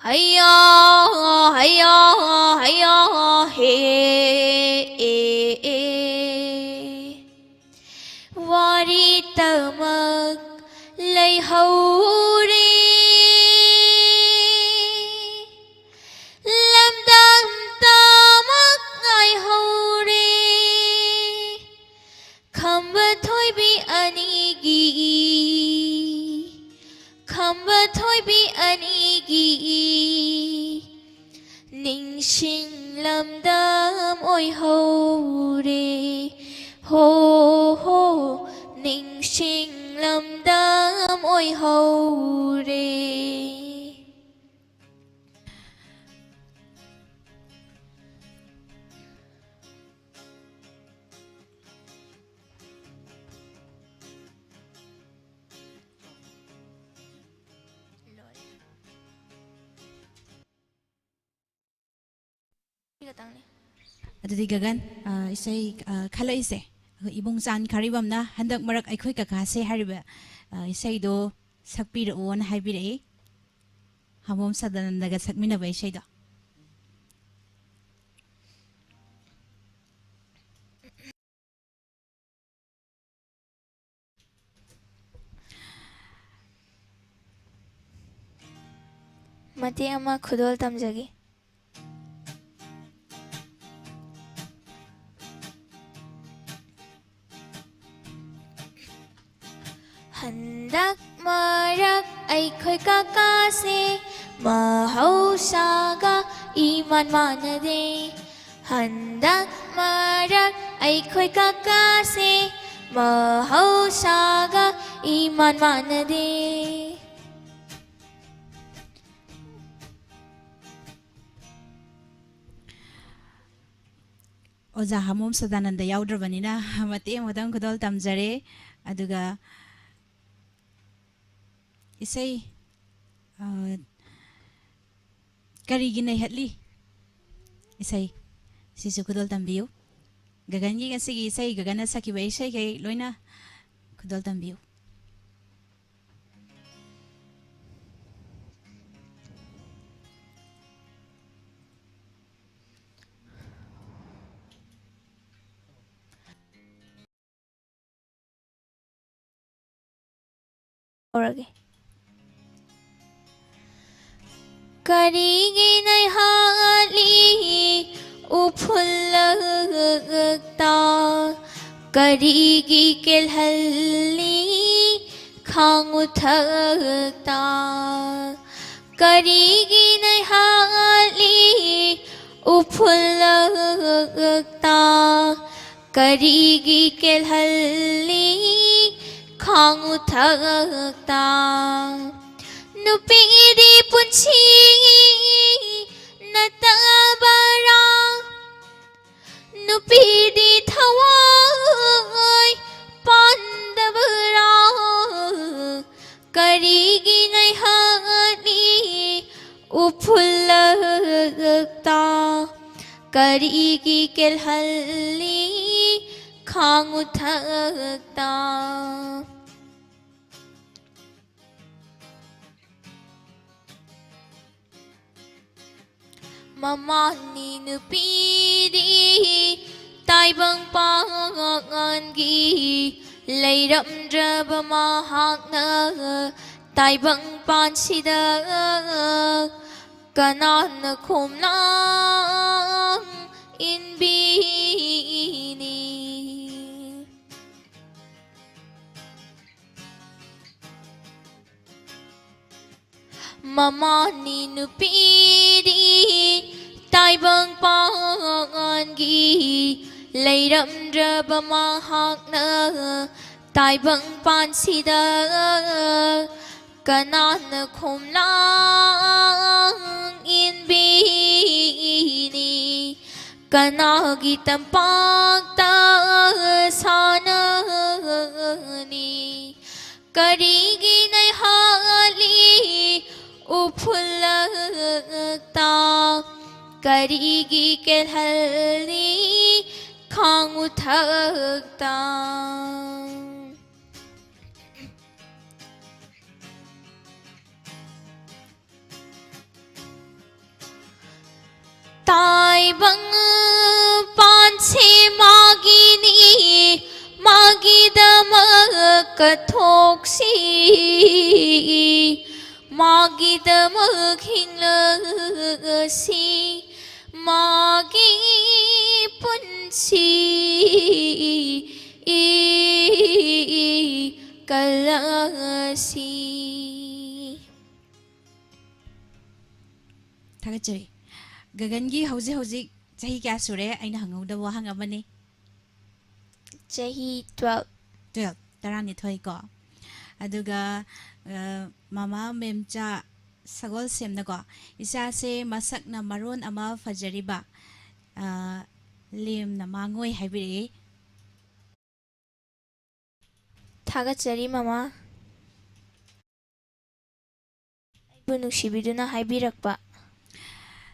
hayya hayya hayya he wari tamak lay hauri lam dam tamak ngai hauri khamba thoi bi anigi khamba thoi bi anigi ning sing lam dam oi ho re ho ho ning sing lam dam ꯑꯣꯏꯍꯧꯔꯦ ꯑꯗꯨꯗꯤ ꯒꯒꯟ ꯏꯁꯩ ꯈꯜꯂꯛꯏꯁꯦ ꯏꯕꯨꯡ ꯆꯥꯟ ꯈꯥꯔꯤꯕꯝꯅ ꯍꯟꯗꯛ ꯃꯔꯛ ꯑꯩꯈꯣꯏ ꯀꯀꯥꯁꯦ ꯍꯥꯏꯔꯤꯕ ꯏꯁꯩꯗꯣ ꯁꯛꯄꯤꯔꯛꯑꯣꯅ ꯍꯥꯏꯕꯤꯔꯛꯏ ꯍꯥꯃꯣꯝ ꯁꯗꯥꯅꯟꯗꯒ ꯁꯛꯃꯤꯟꯅꯕ ꯏꯁꯩꯗꯣ ꯃꯇꯦꯛ ꯑꯃ ꯈꯨꯗꯣꯜ ꯇꯝꯖꯒꯦ ꯍꯟꯗꯛ ꯃꯔꯛ ꯑꯩꯈꯣꯏ ꯀꯀꯥꯁꯦ ꯃꯍꯧꯁꯥꯒ ꯏꯃꯥꯟ ꯃꯥꯟꯅꯗꯦ ꯍꯟꯗꯛ ꯃꯔꯛ ꯑꯩꯈꯣꯏ ꯀꯀꯥꯁꯦ ꯃꯍꯧꯁꯥꯒ ꯏꯃꯥꯟ ꯃꯥꯟꯅꯗꯦ ꯑꯣꯖꯥ ꯍꯥꯃꯣꯝ ꯁꯗꯥꯅꯟꯗ ꯌꯥꯎꯗ꯭ꯔꯕꯅꯤꯅ ꯃꯇꯦꯛ ꯑꯃꯇꯪ ꯈꯨꯗꯣꯜ ꯇꯝꯖꯔꯦ ꯑꯗꯨꯒ ꯏꯁꯩ ꯀꯔꯤꯒꯤ ꯅꯩꯍꯠꯂꯤ ꯏꯁꯩ ꯁꯤꯁꯨ ꯈꯨꯗꯣꯜ ꯇꯝꯕꯤꯌꯨ ꯒꯒꯟꯒꯤ ꯉꯁꯤꯒꯤ ꯏꯁꯩ ꯒꯒꯟꯅ ꯁꯛꯈꯤꯕ ꯏꯁꯩꯈꯩ ꯂꯣꯏꯅ ꯈꯨꯗꯣꯜ ꯇꯝꯕꯤꯌꯨ ꯍꯧꯔꯒꯦ ꯀꯔꯤꯒꯤ ꯅꯩꯍꯠꯂꯤ ꯎꯐꯨꯜꯂꯛꯇ ꯀꯔꯤꯒꯤ ꯀꯦꯜꯍꯜꯂꯤ ꯈꯥꯡꯎꯊꯛꯇ ꯀꯔꯤꯒꯤ ꯅꯩꯍꯠꯂꯤ ꯎꯐꯨꯜꯂꯛꯇ ꯀꯔꯤꯒꯤ ꯀꯦꯜꯍꯜꯂꯤ ꯈꯥꯡꯎꯊꯛꯇ ꯅꯨꯄꯤꯗꯤ ꯄꯨꯟꯁꯤ ꯅꯠꯇꯕꯔꯥ ꯅꯨꯄꯤꯗꯤ ꯊꯋꯥꯏ ꯄꯥꯟꯗꯕꯔꯥ ꯀꯔꯤꯒꯤ ꯅꯩꯍꯠꯂꯤ ꯎꯐꯨꯜꯂꯛꯇ ꯀꯔꯤꯒꯤ ꯀꯦꯜꯍꯜꯂꯤ ꯈꯥꯡꯎꯊꯛꯇ ꯃꯃꯥꯅꯤ ꯅꯨꯄꯤꯗꯤ ꯇꯥꯏꯕꯪ ꯄꯥꯉꯟꯒꯤ ꯂꯩꯔꯝꯗ꯭ꯔꯕ ꯃꯍꯥꯛꯅ ꯇꯥꯏꯕꯪ ꯄꯥꯟꯁꯤꯗ ꯀꯅꯥꯅ ꯈꯣꯝꯂꯥꯡ ꯏꯟꯕꯤꯅꯤ ꯃꯃꯥꯅꯤ ꯅꯨꯄꯤꯗꯤ ꯇꯥꯏꯕꯪ ꯄꯥꯉꯟꯒꯤ ꯂꯩꯔꯝꯗ꯭ꯔꯕ ꯃꯍꯥꯛꯅ ꯇꯥꯏꯕꯪ ꯄꯥꯟꯁꯤꯗ ꯀꯅꯥꯅ ꯈꯣꯝꯂꯥꯡ ꯏꯟꯕꯤꯅꯤ ꯀꯅꯥꯒꯤ ꯇꯝꯄꯥꯛꯇ ꯁꯥꯟꯅꯅꯤ ꯀꯔꯤꯒꯤ ꯅꯩꯍꯠꯂꯤ ꯎꯐꯨꯜꯂꯛꯇ ꯀꯔꯤꯒꯤ ꯀꯦꯜꯍꯜꯂꯤ ꯈꯥꯡꯎꯊꯛꯇ ꯇꯥꯏꯕꯪ ꯄꯥꯟꯁꯦ ꯃꯥꯒꯤꯅꯤ ꯃꯥꯒꯤꯗꯃꯛ ꯀꯠꯊꯣꯛꯁꯤ ꯃꯥꯒꯤꯗꯃꯛ ꯍꯤꯡꯂꯁꯤ ꯃꯥꯒꯤ ꯄꯨꯟꯁꯤ ꯀꯜꯂꯁꯤ ꯊꯥꯒꯠꯆꯔꯤ ꯒꯒꯟꯒꯤ ꯍꯧꯖꯤꯛ ꯆꯍꯤ ꯀꯌꯥ ꯁꯨꯔꯦ ꯑꯩꯅ ꯍꯪꯍꯧꯗꯕ ꯋꯥꯍꯪ ꯑꯃꯅꯤ ꯆꯍꯤ 12 12 12 ꯀꯣ aduga mama memcha sagol semna ko isa se masak na maron ama fajariba lim na mangoi haibiri Thagachari mama aibu nungsibiduna haibirakpa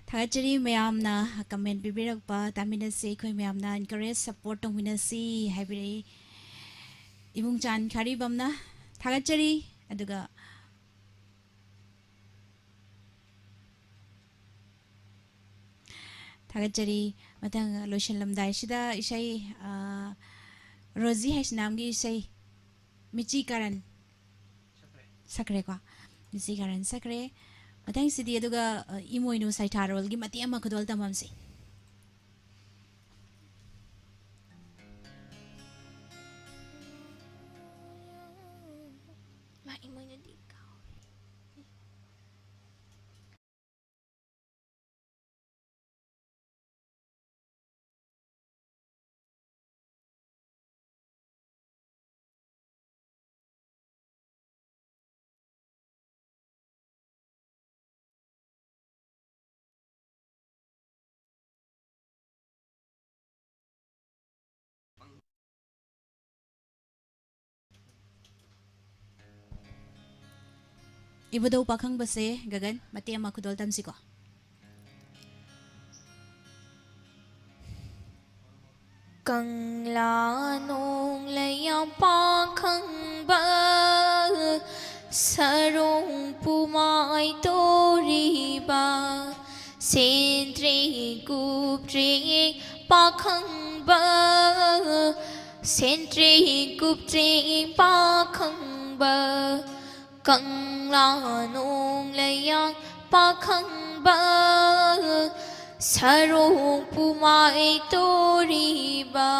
thagachari mayamna comment bibirakpa taminasi khoi mayamna encourage support tongminasi haibiri imung chan khari bamna thagachari aduga thagachari matang loishalamdai sida isai rozi haisnamgi isai michi karan sakre ko michi karan sakre matang sidi aduga imoinu sai tharol gi mati ama khodol tamam se ma imoy di ka ibudo pakhang base gagan mati ama khodol tam si ko Căng lá nung lấy pa khăng ba sarong pumai tori ba sentri kupri pa khăng ba sentri kupri pa khăng ba căng lá nung lấy pa khăng ba sarong pumai tori ba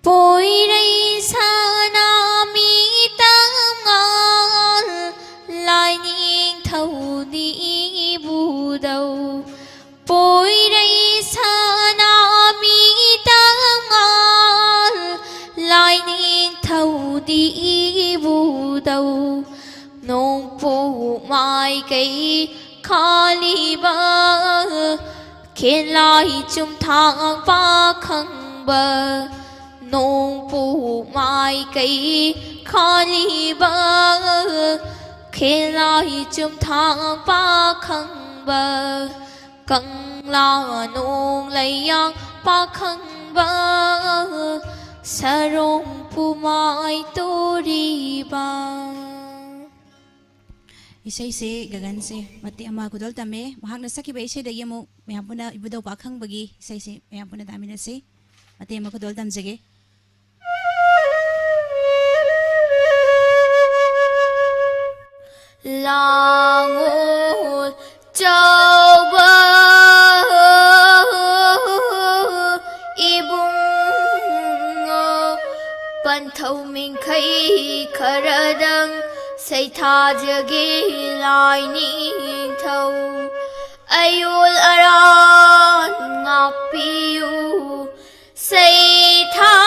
Poi đây sana mi tam ngal lai ning thâu ni bu đầu Poi đây sana mi tam ngal lai ning thâu đi bu đầu nông phụ mai cây khali ba khen lai chung thang ba khăng ba nông phụ mai cây khali ba khen lai chung thang ba khăng ba căng la nông lấy ba khăng ba sarong pumai tori ba isai se gagan se mati ama khodol tame mahak na sakhi bai se da yemo mayam puna ibudo pakhang bagi isai se mayam puna damina se mati ama khodol tam jage Langul châu bơ ibung ban thâu mình khay khara đăng say tha jage lai ning thâu ayul aran ngọc piu say tha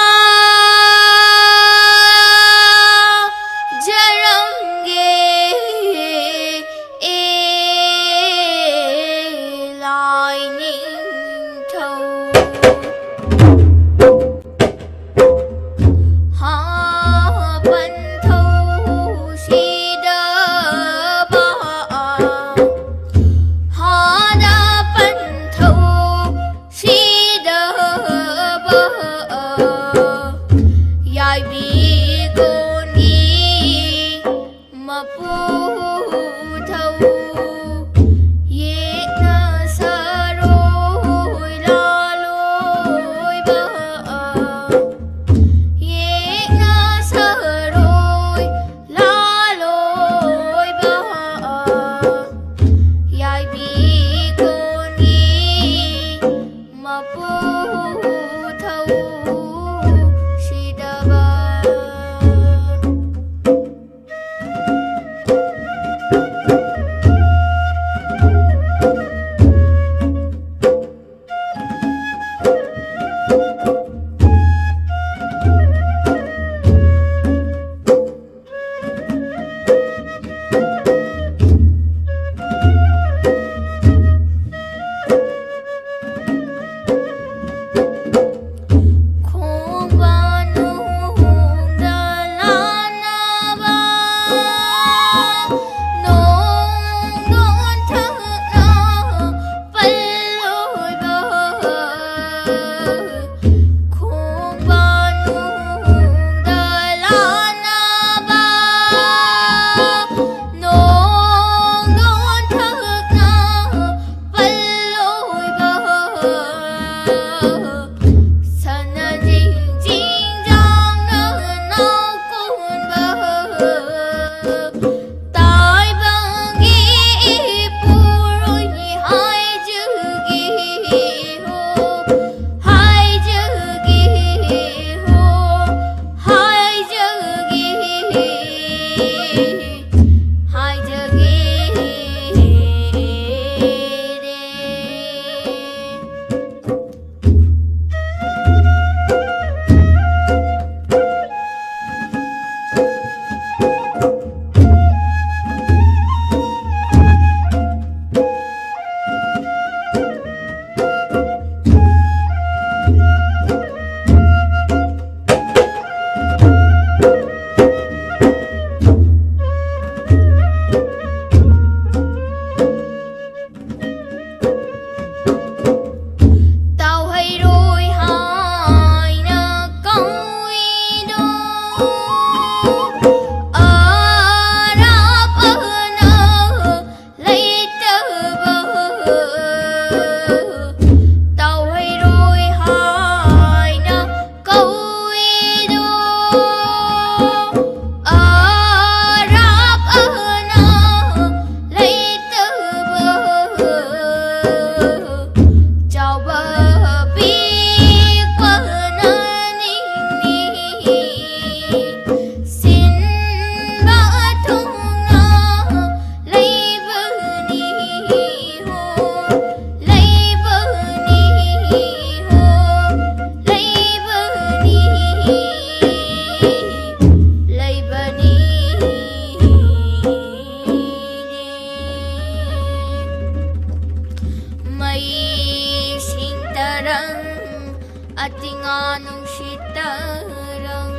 Atinga nungsitarang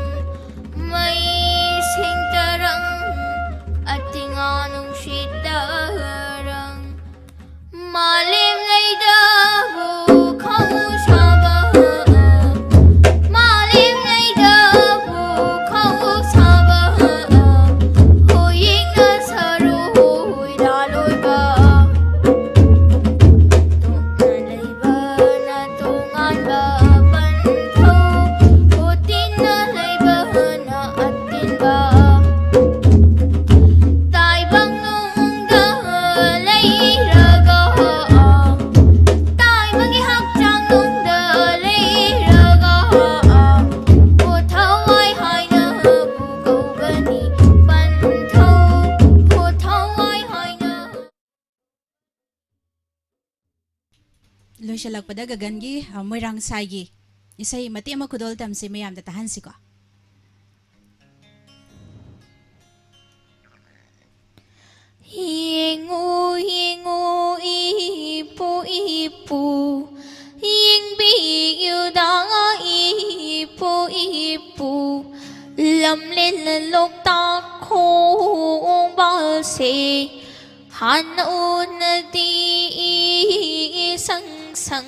may singtarang Atinga nungsitarang Malim lay dabu kau saba Malim lay dabu kau saba Huying na saruy daloy ba Tungan lay ba na tungan ba Pantaw Putin na lay ba na atin ba Tay bang nung dalay raga Tay magihap chang nung dalay raga Putaway hay na bugaw gani Pantaw Putaway hay na loishalakpada gagangi moirang saigi isai mati ama kudol tamsi mayam da tahan siko Hingu hingu ipu ipu Hing biyu da ipu ipu Lâm lên lục ta khô bao se Han un di sang sang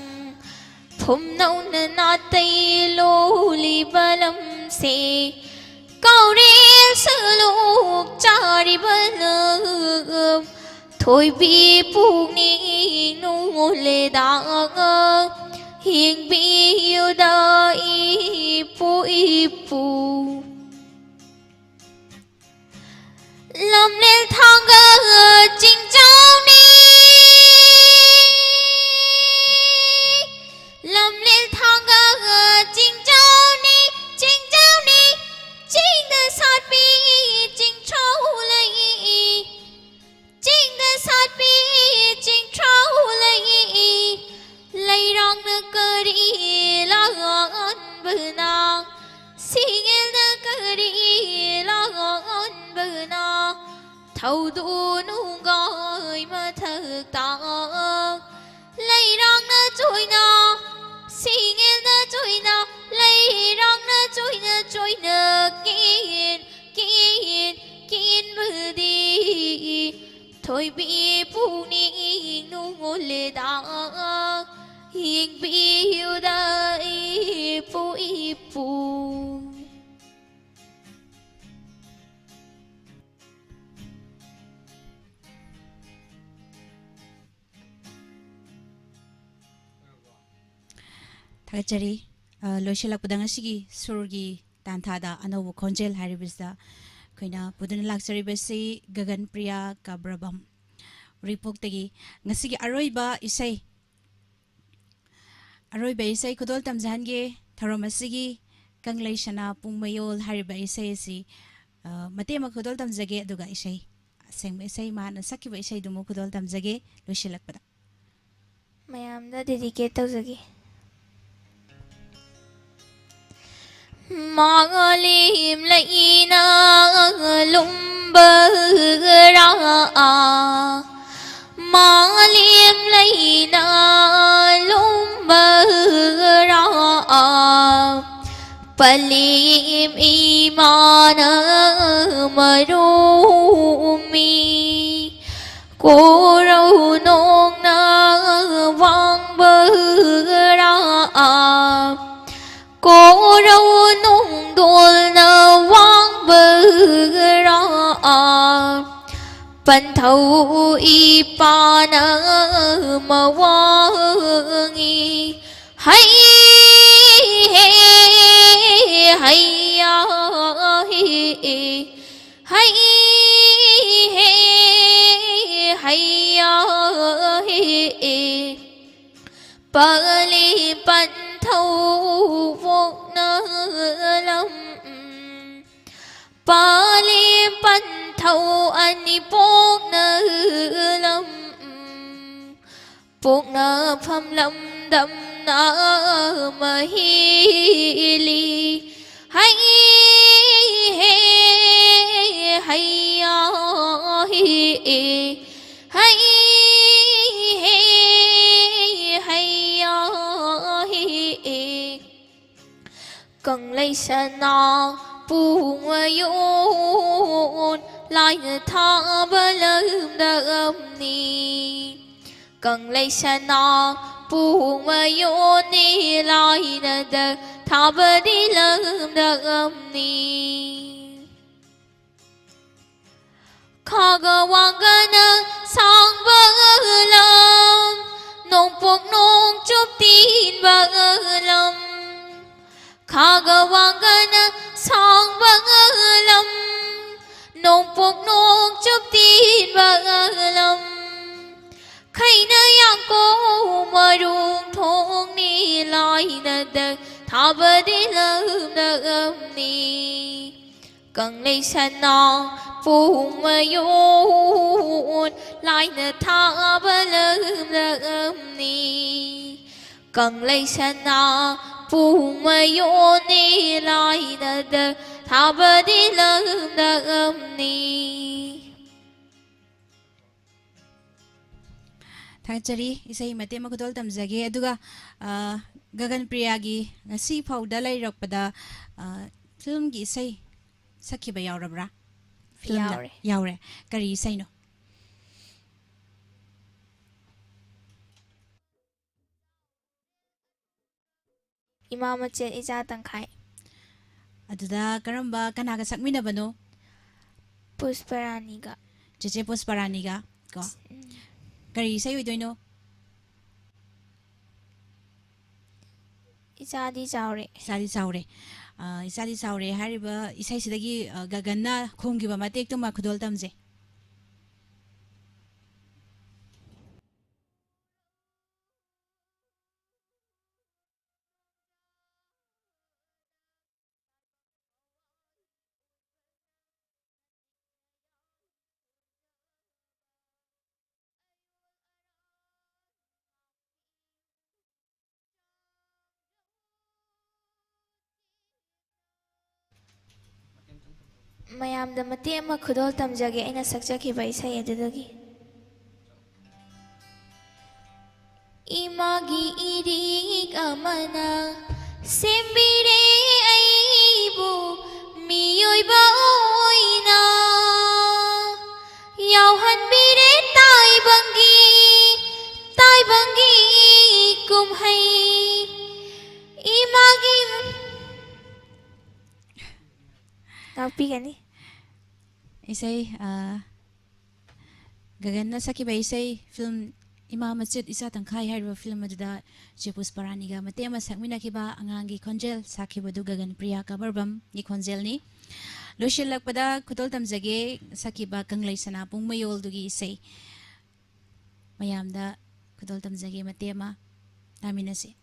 Phum nâu na tay lô li balam se Câu đi sư lục cha đi balam Thôi bi phụ ni nu lê da Hiền bi yêu da ipu ipu Lâm lên thang chính cháu ni Lâm lên thang chính cháu ni Chính cháu ni Chính đã sát bi chính cháu lấy Chính đã sát bi chính cháu lấy Lấy rong nữ cơ đi la ngon bờ nàng Xin em nữ cơ đi la ngon bờ nàng Thâu đủ nụ gọi mà thật ta Lấy rong nữ chui na Xin em nữ chui na Lấy rong nữ chui na Kiên kiên kiên bờ đi Thôi bị phụ ni nụ lê da Hiền bị yêu da ipu ipu thagachari loishalakpada ngasigi surgi tanthada anobu khonjel haribisda koina puduna laksari basi gagan priya kabrabam report tagi ngasigi aroiba isai kudol tamjange tharomasigi kanglai shana pungmayol hariba isai si matema kudol tamjage aduga isai seng isai mana sakiba isai dumo kudol tamjage loishalakpada mayamda dedicate tawjagi Mangalim laina lumba ra Mangalim laina lumba ra Palim imana marumi Cô nong na vang bơ ra Cô râu nung đồn na vang bơ ra Pan thâu y pa na ma wangi Hay hay hay ya hay hay ya Pali pan thâu vô na lâm Pali pan thâu ani bốc na lâm Bốc na pham lâm đâm na ma hi li Hay hay hay ya hay hay ya 更雷神呐，不我用来的他不冷的你，更雷神呐，不我用你来的他不的冷的你，卡个王个能sang不冷，弄不弄就定不冷。卡个王个呢，sang băng lâm, nông bốc nông chụp tin băng lâm. Khay na yang cô mà rung thong ni lại na đờ, thả bờ đi lâm đờ ni. Cần lấy sân na, phù mà yun, lại na thả bờ lâm đờ ni. Cần lấy sân na, phù mà yun ni lại na đờ, thả bờ đi lâm đờ ni. Thachari isai mate makudol tamjage aduga Gagan Priyagi ngasi phauda lairokpada film gi isai sakhiba yaurabra film yaure kari isai no Ima Machet Icha Tangkhai aduda karamba kanaga sakmina bano Pusparani ga Cheche Pusparani ga ko kari isai uidoino Isadi Chaure Isadi Saure hariba isai sidagi Gaganna khonggiba matek to makudol tamje mayamda mate ama khudol tamjage aina sakjakhiba isai adudagi imagi irik amana sembire aibu miyoiba oina yauhanbire tai bangi kumhai imagi Tapi kan ni isai Gaganna sakhiba isai film Ima Machet Icha Tangkhai hariba film aduda Cheche Pusparani ga mate ama sakmina khiba angangi khonjel sakhiba du Gagan Priya Kabarbam ni khonjel ni loshilakpada khudol tamjage sakhiba kanglai sana pungmayol dugi isai mayamda khudol tamjage mate ama taminase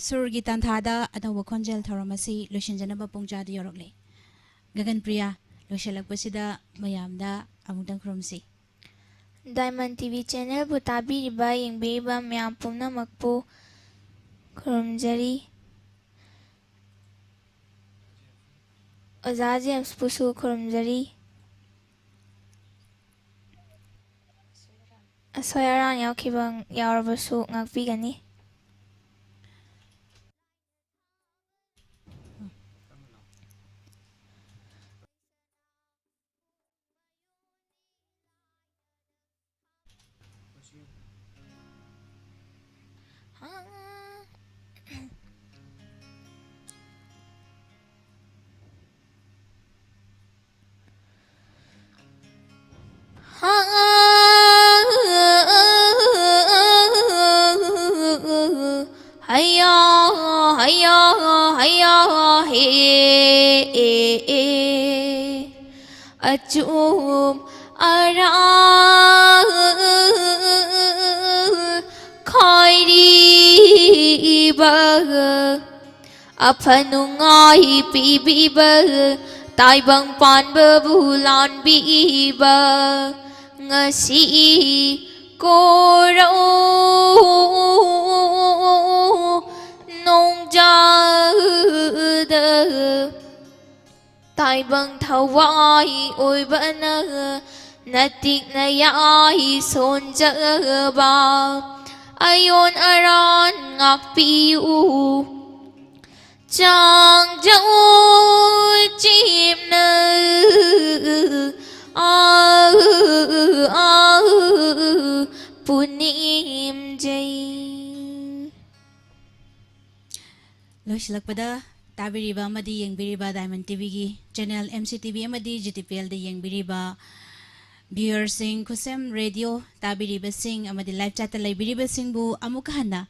Surgi Tanthada Anawa Konjel Thoramasi Lushinjanaba Pungjadi Yorokle. Gagan Priya Lushalakpasida Mayamda Amudang Krumsi. Diamond TV channel bu tabiriba yengbiriba myam pumnamakpu khurumjari. Oza James pusu khurumjari. Asoyaran yaukibang yaurabasu ngakpigani. Hayya hayya hayya he achum ara khairi ba aphanungai pibiba taibang panba bulan biba ngasi koro nông da taibang thawai oi bana natik na yai son ba ayon aran ngakpiu chang jau chim na punim jai. Lushalakpada Tabiriba Madi Yengbiriba Diamond TV gi channel MCTV Madi GTPL de Yengbiriba Viewer Sing Kusem Radio Tabiriba Sing Amadi Live Chat Libririba Sing Bu Amukahana